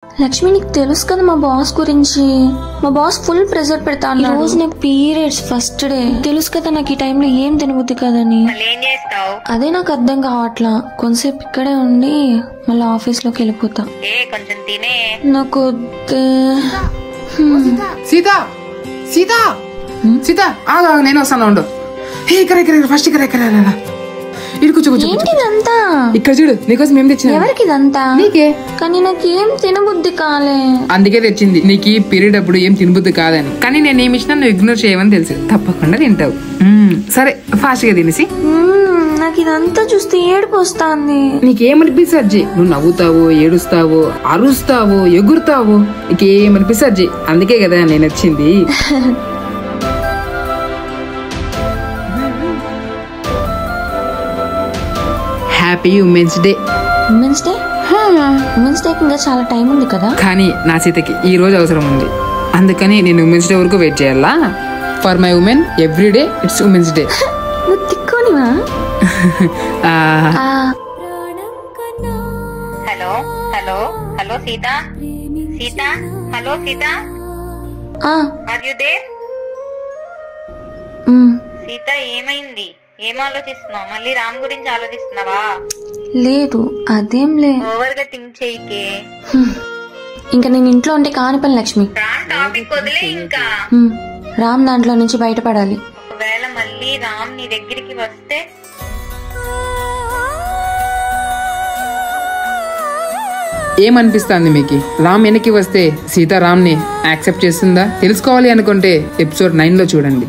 లక్ష్మి, నీకు తెలుసు కదా మా బాస్ గురించి. మా బాస్ ఫుల్ ప్రెజర్ పెడతాను. ఈ రోజు నాకు పీరియడ్స్ ఫస్ట్ డే. తెలుసు కదా నాకు ఈ టైంలో ఏం తినబుద్ధి కదని. అదే నాకు అర్థం కావట్లా. కొంతసేపు ఇక్కడే ఉండి మళ్ళీ ఆఫీస్ లోకి వెళ్ళిపోతా. నాకు సీత సీత సీత ఆగా, నేను వస్తాను ఉండు. ఫస్ట్ ఇదంతా ఇక్కడ చూడు, నీకోసం ఏం తెచ్చింది. ఎవరికి ఇదంతా? నీకే. కానీ నాకేం తినబుద్ధి కాలే. అందుకే తెచ్చింది. నీకు పీరియడ్ అప్పుడు ఏం తినబుద్ధి కాదని. కానీ నేను ఏమి ఇచ్చినా నువ్వు ఇగ్నోర్ చేయమని తెలుసు. తప్పకుండా తింటావు. సరే ఫాస్ట్ గా తినేసి. నాకు ఇదంతా చూస్తే ఏడుపు వస్తుంది. నీకేమనిపిస్తుంది? నువ్వు నవ్వుతావు, ఏడుస్తావు, అరుస్తావు, ఎగురుతావు. నీకేమనిపిస్తుంది? అందుకే కదా నేను వచ్చింది. Happy women's day. Women's day? Women's day ఇంకా చాలా టైం ఉంది కదా. కానీ నా సీతకి ఈ రోజు అవసరం ఉంది. అందుకని నేను ఉమెన్స్ డే వరకు వెయిట్ చేయాలా? For my women every day it's women's day. నువ్వు తిక్కోనివా? Hello hello hello Sita Sita hello Sita, are you there? Sita ఏమైంది? ఏం ఆలోచిస్తున్నావు? మళ్ళీ రామ్ గురించి ఆలోచిస్తున్నావా? లేదు, అదేం లే. ఓవర్ గా థింక్ చేయకే. ఇంకా నేను ఇంట్లో ఉంటే కాని పని లక్ష్మి. టాపిక్ వదిలే. ఇంకా రామ్ దాంట్లో నుంచి బయటపడాలి. ఒకవేళ మళ్ళీ రామ్ నీ దగ్గరికి వస్తే ఏమనిపిస్తుంది మీకు? రామ్ వెనక్కి వస్తే సీత రామ్ ని యాక్సెప్ట్ చేస్తుందా? తెలుసుకోవాలి అనుకుంటే ఎపిసోడ్ 9 లో చూడండి.